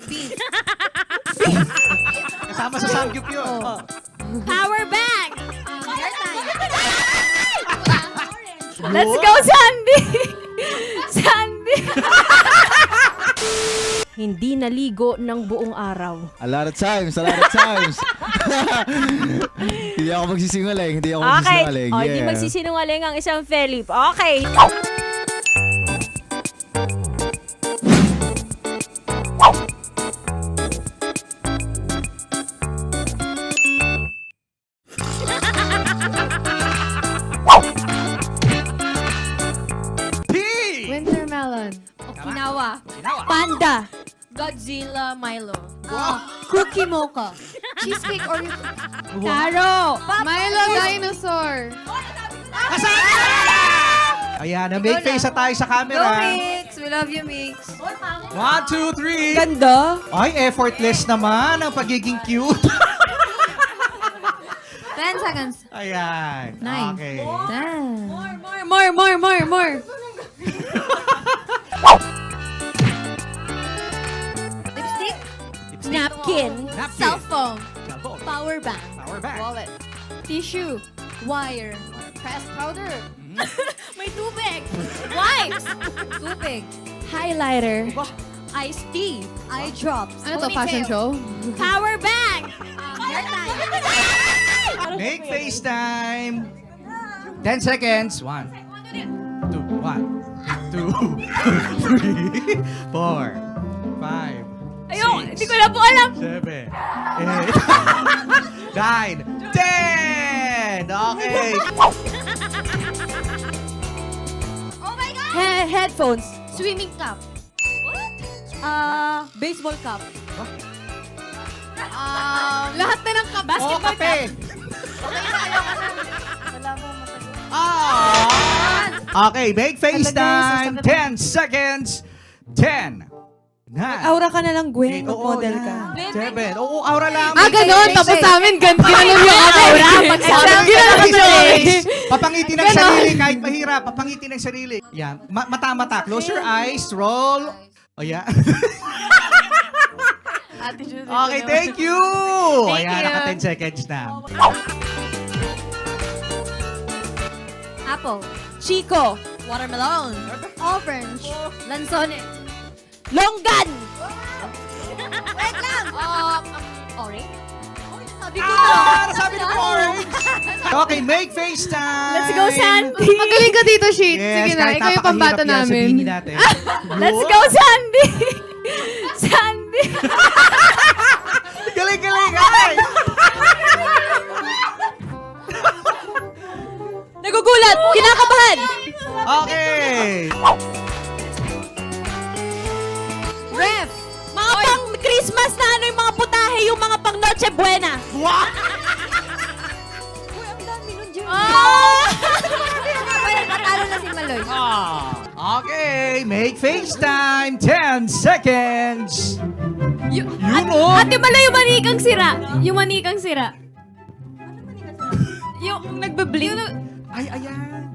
Beef. Kasama sa Samgyup yun. Oh. Power bank! Airtime. Let's go, Sandy! Sandy! Hindi naligo ng buong araw. A lot of times. Hindi ako magsisinungaling. Okay. O, hindi Yeah. magsisinungaling ang isang Felipe. Okay. P! Wintermelon. Okinawa. Okinawa. Panda. Godzilla Milo. Wow. Cookie mocha. Cheesecake Oreo. Taro. Milo dinosaur. Ayan, na-make face na tayo sa Go camera. Mix! We love you, Mix. 1, 2, 3. Ganda. Ay, effortless naman ang pagiging cute. 10 seconds. Ayan. 9. Okay. 10. More. Lipstick. Napkin. Napkin. Cell phone. Cellphone. Power bank. Power bank. Wallet. Tissue. Wire. Pressed powder. May tubig. Wipes. Tubig. Highlighter. Ba? Iced tea. Eye drops. Ano to, fashion show? Power bank. Hairtime. Make face time. 10 seconds. 1, 2, 1, 2, 3, 4, 5. Ayun, hindi ko na po alam. 7, 8, 9, 10! Okay. Oh my God! Headphones. Swimming cap. Baseball cap. Lahat na ng cap. Oh, kape. Wala po masagot. Ah! Okay, make face time. 10 seconds. 10, 9, Aura ka na lang, Gwen. Oo, Model yan. ka. 7. Oo, aura lang. Ganon. Tapos sa amin, ginanon yung Aura, pag sa amin, ginanon Face sa to amin. face. Papangiti ng sarili kahit mahirap. Papangiti ng sarili. Yan. Mata-mata. Close your eyes. Roll. O yan. Attitude. Okay, thank you. Thank Ayan, you. naka 10 seconds na. Apple. Chico. Watermelon. Orange. Lanzone. Longgan. Wait lang. Orange. Sabi ko Nasabi ni orange. Okay, make face time. Let's go, Sandy. Magaling ka dito, Sheet. Yes, Sige na, kahit ikaw yung napakahirap pambato yan, namin. sabihin natin. Let's go, Sandy. Sandy. Galing. Ay! Nagugulat. Kinakabahan. Okay. Ref. Mga pang Christmas na ano yung mga putahe, yung mga pang Noche Buena. What? Uy, ang dami nun, Jim. Ah! Natalo na si Maloy. Okay, make face time. 10 seconds. Yun oh. Ate Malo, yung manikang sira. Yung manikang sira. Yung nagbe-blink. Ay, ayan.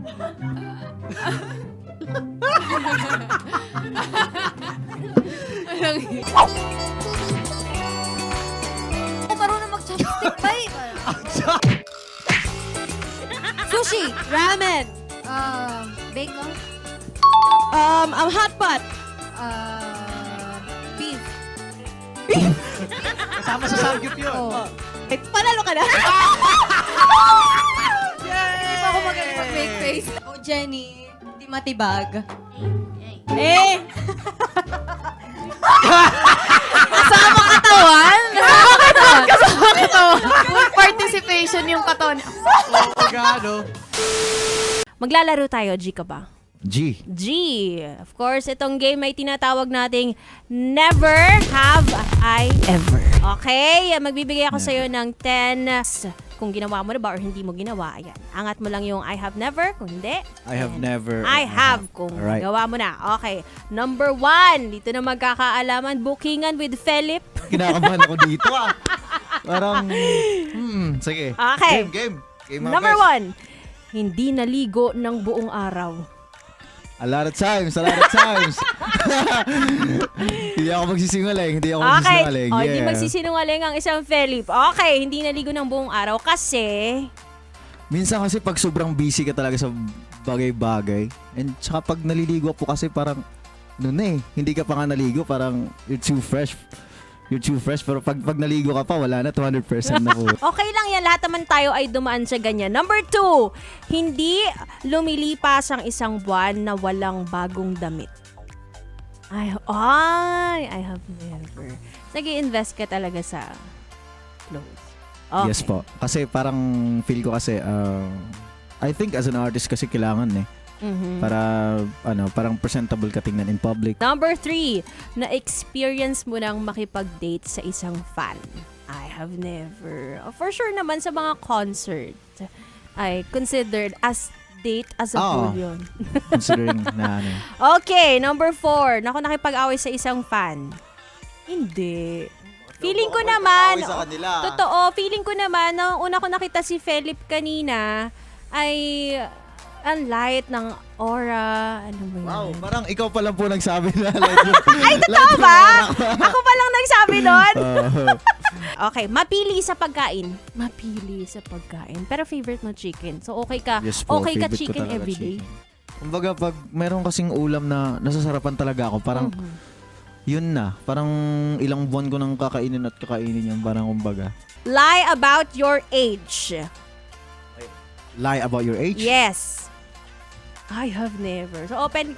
Ako marunong mag-chopstick ba eh? Sushi. Ramen. Bacon. Hot pot. Beef. Kasama sa Samgyup yun. Oh. Panalo ka na. Hindi pa ako magaling mag-make face. Oh, Jenny. Hindi matibag. Eh. Kasama katawan. Kasama katawan. Full participation yung katon. Gano. Maglalaro tayo, G ka ba? G. G. Of course, itong game ay tinatawag nating Never Have I Ever. Okay? Magbibigay ako sa'yo ng 10 kung ginawa mo na ba or hindi mo ginawa. Ayan. Angat mo lang yung I have never. Kung hindi, I have never. I have kung Alright. gawa mo na. Okay. Number 1. Dito na magkakaalaman. Bookingan with Philip. Kinakabahan ako dito Parang, sige. Okay. Game. Game Number Marquez. 1. Hindi naligo ng buong araw. A lot of times. Hindi ako magsisinungaling. Okay. Hindi magsisinungaling ang isang Philip. Okay, hindi naligo ng buong araw kasi... Minsan kasi pag sobrang busy ka talaga sa bagay-bagay, and tsaka pag naliligo po kasi parang, hindi ka pa nga naligo, parang you're too fresh. Pero pag naligo ka pa, wala na, 200% na po. Okay lang yan, lahat naman tayo ay dumaan sa ganyan. Number 2, hindi lumilipas ang isang buwan na walang bagong damit. I have never. Nag-i-invest ka talaga sa clothes. Okay. Yes po. Kasi parang feel ko kasi, I think as an artist kasi kailangan para parang presentable ka tingnan in public. Number 3, na-experience mo nang makipag-date sa isang fan. I have never. For sure naman sa mga concert, ay considered as date as a whole yun. Considering na ano. Okay, number 4, nakipag-away sa isang fan. Hindi. Feeling ko naman, totoo, feeling ko naman, nung una ko nakita si Philip kanina, ay ang light ng aura. Ano ba yun? Wow, parang ikaw pa lang po nagsabi na. Ay, totoo ba? Ako pa lang nagsabi nun? Okay, mapili sa pagkain. Pero favorite mo chicken. So, okay ka Yes po, okay ka favorite ko chicken talaga everyday? chicken. Kumbaga, pag meron kasing ulam na nasasarapan talaga ako, parang yun na. Parang ilang buwan ko nang kakainin yun. Parang kumbaga. Lie about your age. Lie about your age? Yes. I have never. So, open.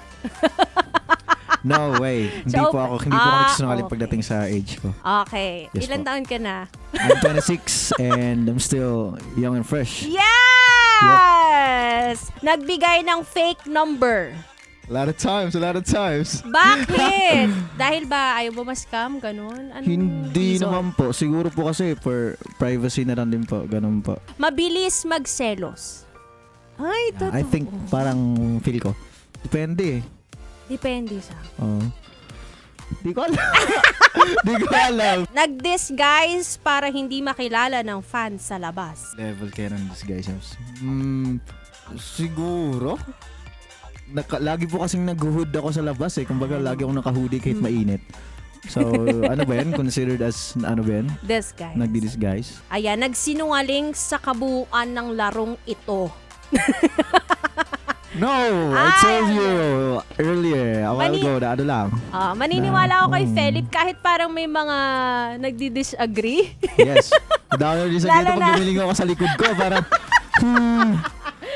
No way. Hindi So, po ako nagsisinungaling okay. pagdating sa age ko. Okay. Yes Ilan po. taon ka na? I'm 26 and I'm still young and fresh. Yes! Nagbigay ng fake number. A lot of times. Bakit? Dahil ba ayaw mo ma-scam? Ganun? Anong Hindi reason? naman po. Siguro po kasi for privacy na lang din po. Ganun po. Mabilis magselos. Ay, totoo. I think parang feel ko. Depende eh. Depende sa... Di ko alam. Nag-disguise para hindi makilala ng fans sa labas. Level kayo ng disguise. Siguro. Lagi po kasing nag-hood ako sa labas eh. Kumbaga lagi akong naka-hoodie kahit mainit. So, ano ba yan? Considered as, ano ba yan? Disguise. Nagdi-disguise? Ayan, nagsinungaling sa kabuuan ng larong ito. No! I told you earlier, a while ago, na ano lang. Maniniwala ako kay Philip kahit parang may mga nagdi-disagree. Yes. Dami rin sa Lalo dito na- pag gumiling ako sa likod ko. Parang,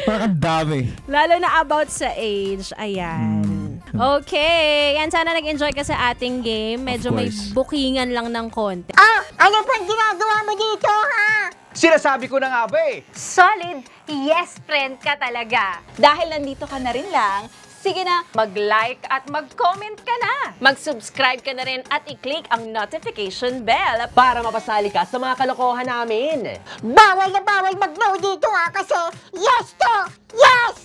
parang ang dami. Lalo na about sa age. Ayan. Okay. Yan, sana nag-enjoy ka sa ating game. Medyo may course. bookingan lang ng konti. Ano pang ginagawa mo dito, ha? Sinasabi ko na nga ba eh. Solid yes friend ka talaga. Dahil nandito ka na rin lang, sige na, mag-like at mag-comment ka na. Mag-subscribe ka na rin at i-click ang notification bell para mapasali ka sa mga kalokohan namin. Bawal na bawal mag-no dito, ha? Kasi yes to! Yes!